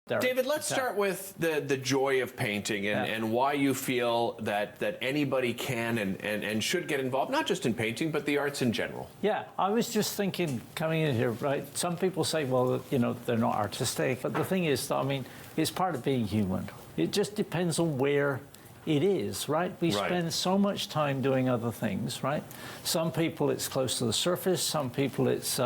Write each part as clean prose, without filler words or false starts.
David, let's start with the joy of painting and why you feel that anybody can and should get involved, not just in painting, but the arts in general. Yeah, I was just thinking coming in here, right? Some people say, well, you know, they're not artistic. But the thing is, I mean, it's part of being human. It just depends on where it is, right? We spend so much time doing other things, right? Some people it's close to the surface. Some people it's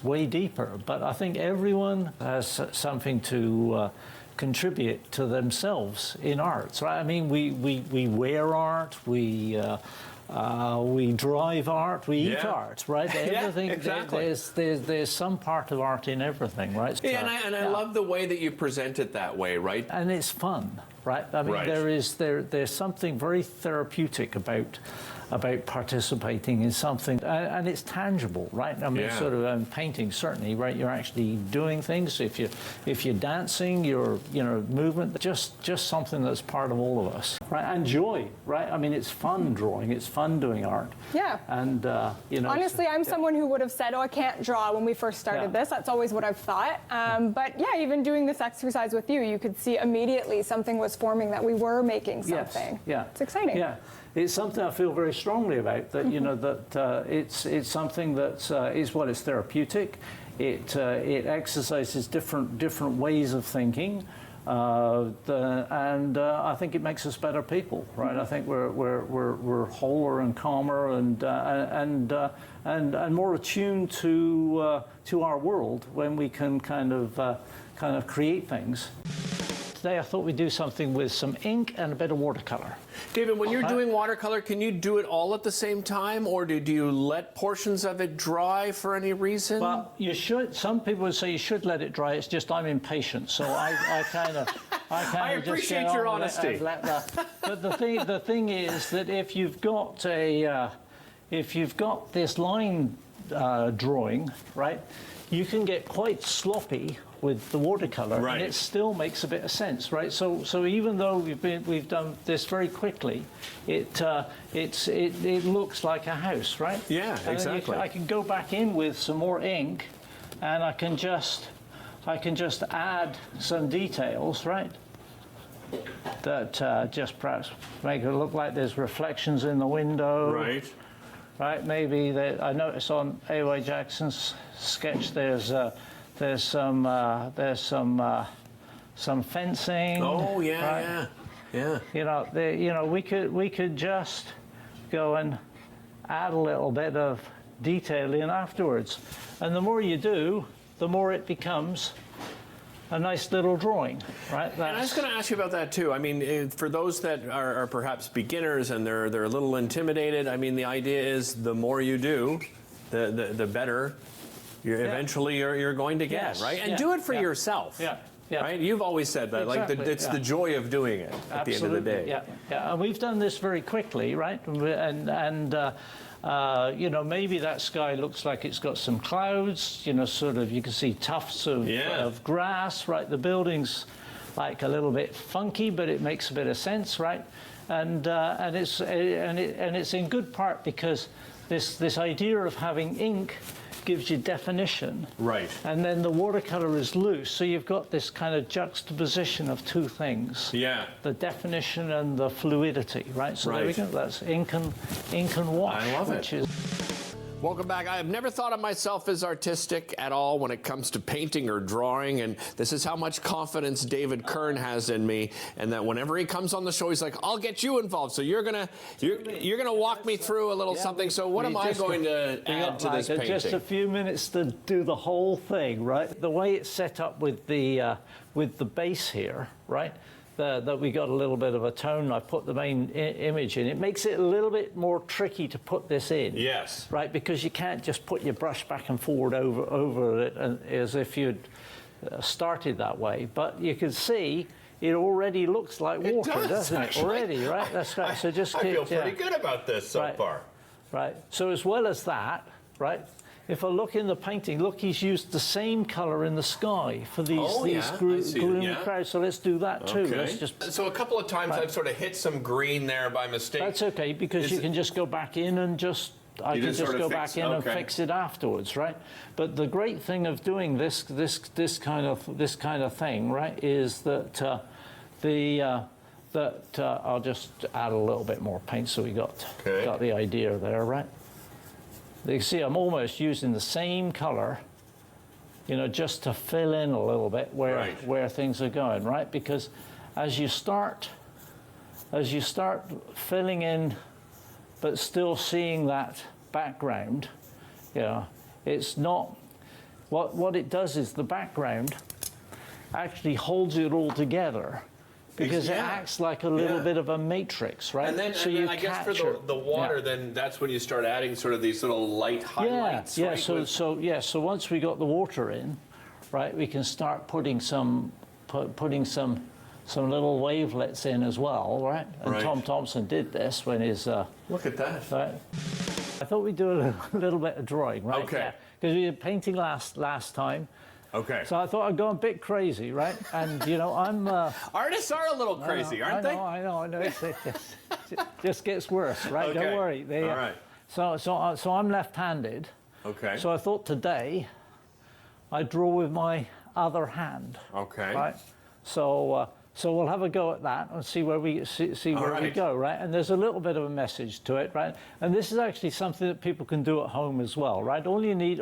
way deeper. But I think everyone has something to contribute to themselves in arts, right? I mean, we wear art, we drive art, we eat art, right? Everything, exactly. There's some part of art in everything, right? Yeah, and I love the way that you present it that way, right? And it's fun, right? I mean, there's something very therapeutic about participating in something, and it's tangible, right? I mean, sort of painting certainly, right? You're actually doing things. If you're dancing, you're movement, just something that's part of all of us, right? And joy, right? I mean, it's fun drawing, it's fun doing art. Yeah. And you know, honestly, I'm someone who would have said, "Oh, I can't draw" when we first started this. That's always what I've thought. But yeah, even doing this exercise with you, you could see immediately something was forming, that we were making something. Yes. Yeah. It's exciting. Yeah. It's something I feel very strongly about, that you know, that it's something that it's therapeutic. It exercises different ways of thinking, and I think it makes us better people, right? I think we're wholer and calmer and more attuned to our world when we can kind of create things. Today I thought we'd do something with some ink and a bit of watercolor. David, when you're doing watercolor, can you do it all at the same time, or do you let portions of it dry for any reason? Well, you should. Some people would say you should let it dry. It's just I'm impatient, so I kind of I appreciate your honesty. But the thing is that if you've got this line drawing, right, you can get quite sloppy with the watercolor, and it still makes a bit of sense, right? So even though we've done this very quickly, it looks like a house, right? Yeah, exactly. I can go back in with some more ink, and I can just add some details, right? That just perhaps make it look like there's reflections in the window, right? Right? Maybe I noticed on A.Y. Jackson's sketch there's some fencing. Oh yeah, right? yeah. You know, we could just go and add a little bit of detail in afterwards, and the more you do, the more it becomes a nice little drawing, right? And I was going to ask you about that too. I mean, for those that are perhaps beginners and they're a little intimidated, I mean, the idea is the more you do, the better eventually you're going to get, right? And do it for yourself. Right? You've always said that, like it's the joy of doing it at the end of the day. Yeah. And we've done this very quickly, right? And you know, maybe that sky looks like it's got some clouds. You know, sort of you can see tufts of grass, right? The building's like a little bit funky, but it makes a bit of sense, right? And it's in good part because this idea of having ink gives you definition. Right. And then the watercolor is loose, so you've got this kind of juxtaposition of two things. Yeah. The definition and the fluidity, right? So there we go. That's ink and wash. I love it. Welcome back. I have never thought of myself as artistic at all when it comes to painting or drawing, and this is how much confidence David Kern has in me, and that whenever he comes on the show, he's like, "I'll get you involved." So you're gonna walk me through a little something. So what am I going to add to this painting? Just a few minutes to do the whole thing, right? The way it's set up with the base here, right? That we got a little bit of a tone. I put the main image in. It makes it a little bit more tricky to put this in. Yes. Right, because you can't just put your brush back and forward over it as if you'd started that way. But you can see it already looks like water, doesn't it? Already, right? That's right. So just I feel pretty good about this so far. Right. So as well as that, right? If I look in the painting, look, he's used the same color in the sky for these gloomy clouds. So let's do that too. Let's just... So a couple of times I've sort of hit some green there by mistake. That's okay, because you can just go back in and just I can just go back in and fix it afterwards, right? But the great thing of doing this kind of thing, right, is that I'll just add a little bit more paint so we got the idea there, right? You can see I'm almost using the same color, you know, just to fill in a little bit where things are going, right? Because as you start filling in, but still seeing that background, you know, it's not, what it does is the background actually holds it all together because it acts like a little bit of a matrix, right? And then, I guess for the water, then that's when you start adding sort of these little light highlights, right? So once we got the water in, right, we can start putting some little wavelets in as well, right? And Tom Thompson did this when his... Look at that. Right? I thought we'd do a little bit of drawing, right? Okay. Because we did painting last time. Okay. So I thought I'd go a bit crazy, right? And, you know, I'm... Artists are a little crazy, aren't they? I know. It just gets worse, right? Okay. Don't worry. All right. So I'm left-handed. Okay. So I thought today I'd draw with my other hand. Okay. Right? So we'll have a go at that and see where we we go, right? And there's a little bit of a message to it, right? And this is actually something that people can do at home as well, right? All you need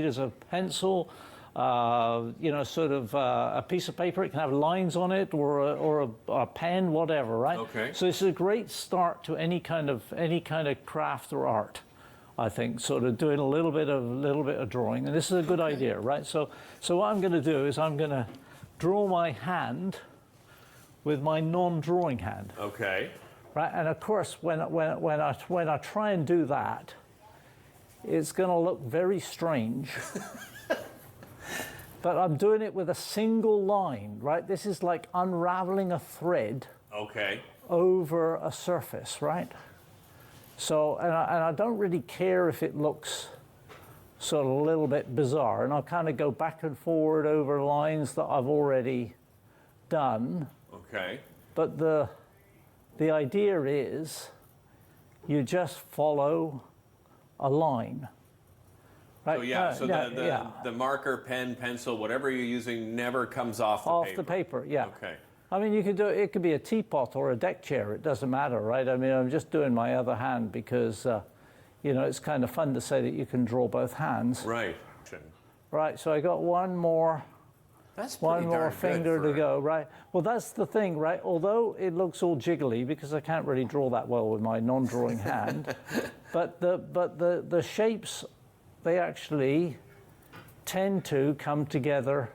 is a pencil, you know, sort of a piece of paper. It can have lines on it, or a pen, whatever, right? Okay. So it's a great start to any kind of craft or art, I think. Sort of doing a little bit of drawing, and this is a good idea, right? So what I'm going to do is I'm going to draw my hand with my non-drawing hand. Okay. Right, and of course, when I try and do that, it's going to look very strange. But I'm doing it with a single line, right? This is like unraveling a thread. Okay. Over a surface, right? So, and I don't really care if it looks sort of a little bit bizarre, and I'll kind of go back and forward over lines that I've already done. Okay. But the idea is you just follow a line. Right? So the marker, pen, pencil, whatever you're using never comes off the paper. Off the paper, yeah. Okay. I mean, you could do it could be a teapot or a deck chair. It doesn't matter, right? I mean, I'm just doing my other hand because, you know, it's kind of fun to say that you can draw both hands. Right. Right. So I got one more finger to go, right? Well, that's the thing, right? Although it looks all jiggly because I can't really draw that well with my non-drawing hand, but the shapes, they actually tend to come together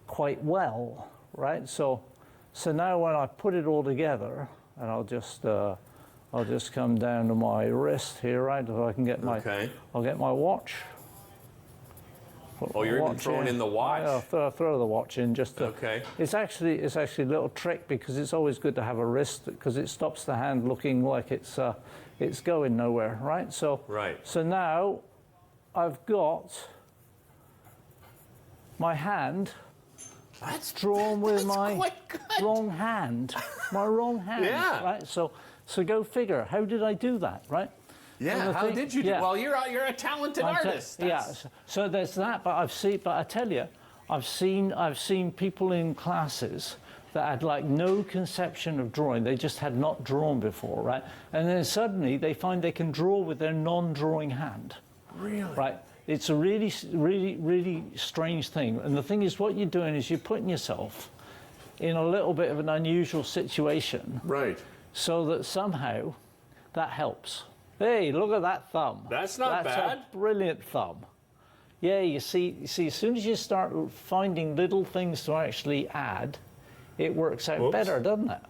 quite well, right? So now when I put it all together, and I'll just come down to my wrist here, right? So I can get my, I'll get my watch. Oh, you're even throwing in the watch? I'll throw the watch in just to... Okay. It's actually a little trick because it's always good to have a wrist because it stops the hand looking like it's going nowhere, right? So now I've got my hand drawn with my wrong hand. My wrong hand, right? So go figure. How did I do that, right? Yeah, how did you do? Well, you're a talented artist. So there's that. But I tell you, I've seen people in classes that had like no conception of drawing. They just had not drawn before, right? And then suddenly they find they can draw with their non-drawing hand. Really? Right. It's a really, really, really strange thing. And the thing is, what you're doing is you're putting yourself in a little bit of an unusual situation. Right. So that somehow that helps. Hey, look at that thumb. That's not bad. That's a brilliant thumb. Yeah, you see, as soon as you start finding little things to actually add, it works out better, doesn't it?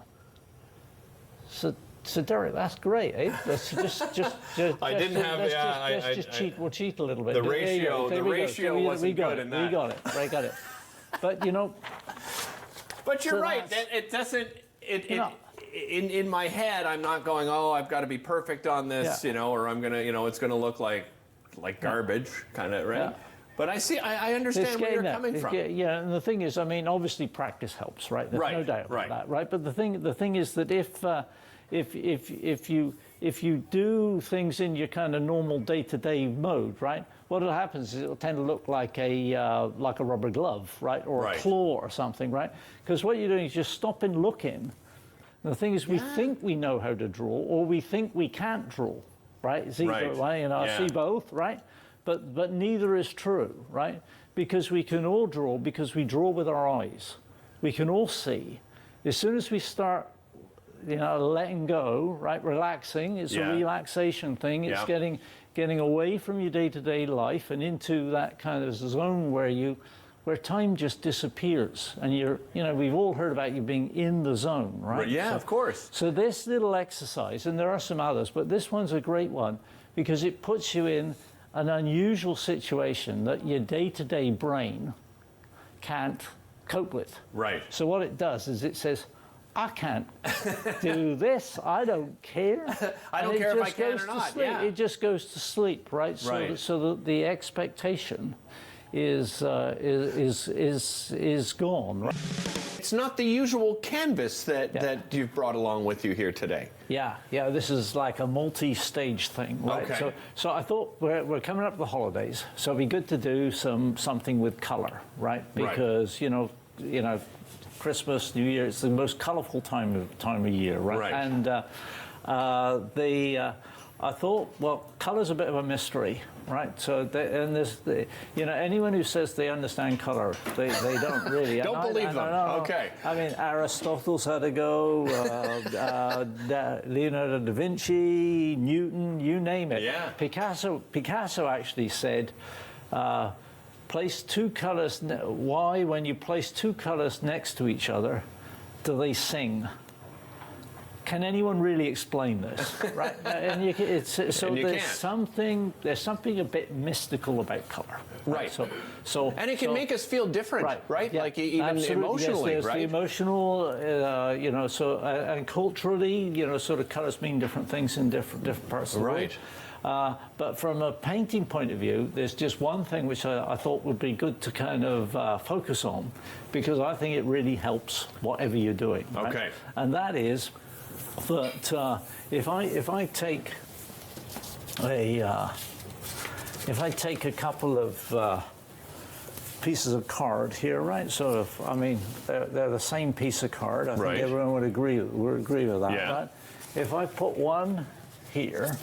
So Derek, that's great, eh? Let's just we'll cheat a little bit. The ratio wasn't good in that. We got it. But you know. But you're right. It doesn't. In my head, I'm not going, oh, I've got to be perfect on this, you know, or I'm gonna, you know, it's gonna look like garbage, kind of, right? Yeah. But I understand where you're coming from. Yeah, and the thing is, I mean, obviously practice helps, right? There's no doubt about that, right? But the thing is that if if you do things in your kind of normal day-to-day mode, right, what will happen is it'll tend to look like a rubber glove, right, or a claw or something, right? Because what you're doing is just stop and look in. And the thing is, we think we know how to draw, or we think we can't draw, right? It's either way, you know, I see both, right? But neither is true, right? Because we can all draw because we draw with our eyes. We can all see. As soon as we start, you know, letting go, right, relaxing, it's a relaxation thing. It's getting away from your day-to-day life and into that kind of zone where time just disappears. And you know, we've all heard about you being in the zone, right? Yeah, of course. So this little exercise, and there are some others, but this one's a great one because it puts you in an unusual situation that your day-to-day brain can't cope with. Right. So what it does is it says, I can't do this. I don't care. I don't care if I can or not. Yeah. It just goes to sleep, right? So the expectation is gone. Right? It's not the usual canvas that you've brought along with you here today. Yeah. This is like a multi-stage thing, right? Okay. So I thought we're coming up to the holidays, so it'd be good to do something with color, right? Because you know. Christmas, New Year, it's the most colorful time of year, right? And I thought, well, color's a bit of a mystery, right? So, anyone who says they understand color, they don't really. Don't believe them. Okay. I mean, Aristotle's had a go, Leonardo da Vinci, Newton, you name it. Yeah. Picasso actually said, place two colors. Why, when you place two colors next to each other, do they sing? Can anyone really explain this? Right? There's something a bit mystical about color. Right. And it can make us feel different, right? Yeah, like even absolutely. emotionally, yes, right? The emotional, and culturally, sort of colors mean different things in different parts of the world. But from a painting point of view, there's just one thing which I thought would be good to kind of focus on, because I think it really helps whatever you're doing. Right? Okay. And that is that if I take a couple of pieces of card here, right? So they're the same piece of card. I think everyone would agree with that. Yeah. Right? If I put one here.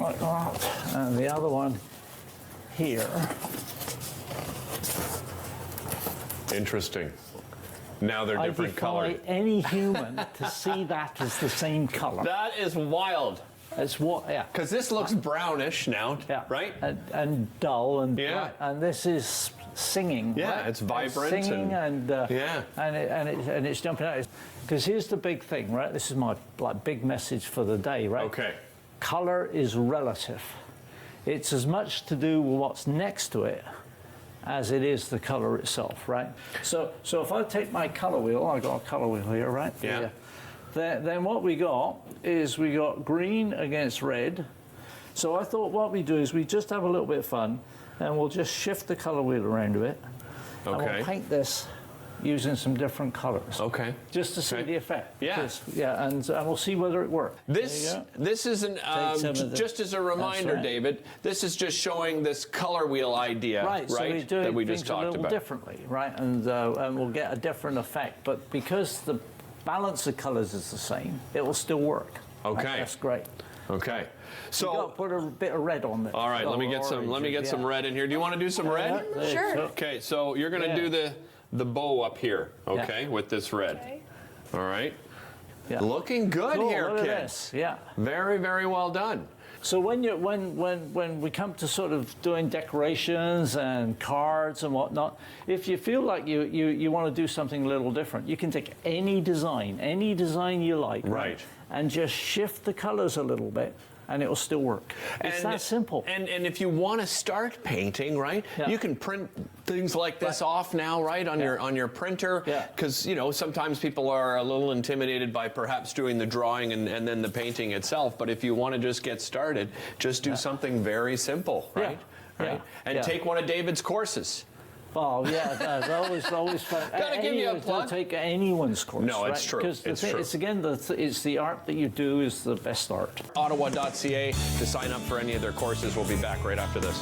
Like that, and the other one here. Interesting. Now they're different colors. I defy any human to see that as the same color. That is wild. It's what, Because this looks brownish now, right? And dull and bright, and this is singing. Yeah, right? it's vibrant. It's singing and it's jumping out. Because here's the big thing, right? This is my big message for the day, right? Okay. Color is relative. It's as much to do with what's next to it as it is the color itself, right? So if I take my color wheel, I've got a color wheel here, right? Yeah. Then what we got is we got green against red. So I thought what we do is we just have a little bit of fun, and we'll just shift the color wheel around a bit. Okay. And we'll paint this using some different colors. Okay. Just to see the effect. Yeah. And we'll see whether it works. This isn't just as a reminder, David. This is just showing this color wheel idea, right? So we do that we just things talked a little about differently, right? And we'll get a different effect. But because the balance of colors is the same, it will still work. Okay. That's great. Okay. So you got to put a bit of red on it. All right. Let me get some red in here. Do you want to do some red? Sure. Okay. So you're going to do the bow up here, okay, with this red. Okay. All right. Yeah. Looking good here, look at kids. this. Yeah. Very, very well done. So when we come to sort of doing decorations and cards and whatnot, if you feel like you want to do something a little different, you can take any design you like, right, and just shift the colors a little bit, and it will still work. It's that simple. And if you want to start painting, right, you can print things like this off now, right, on your printer. Because sometimes people are a little intimidated by perhaps doing the drawing and then the painting itself. But if you want to just get started, just do something very simple, right? Right. And take one of David's courses. Oh yeah, it's always fun. Gotta give you a plug. Don't take anyone's course. No, right? it's true. Because It's true. It's again, it's the art that you do is the best art. Ottawa.ca to sign up for any of their courses. We'll be back right after this.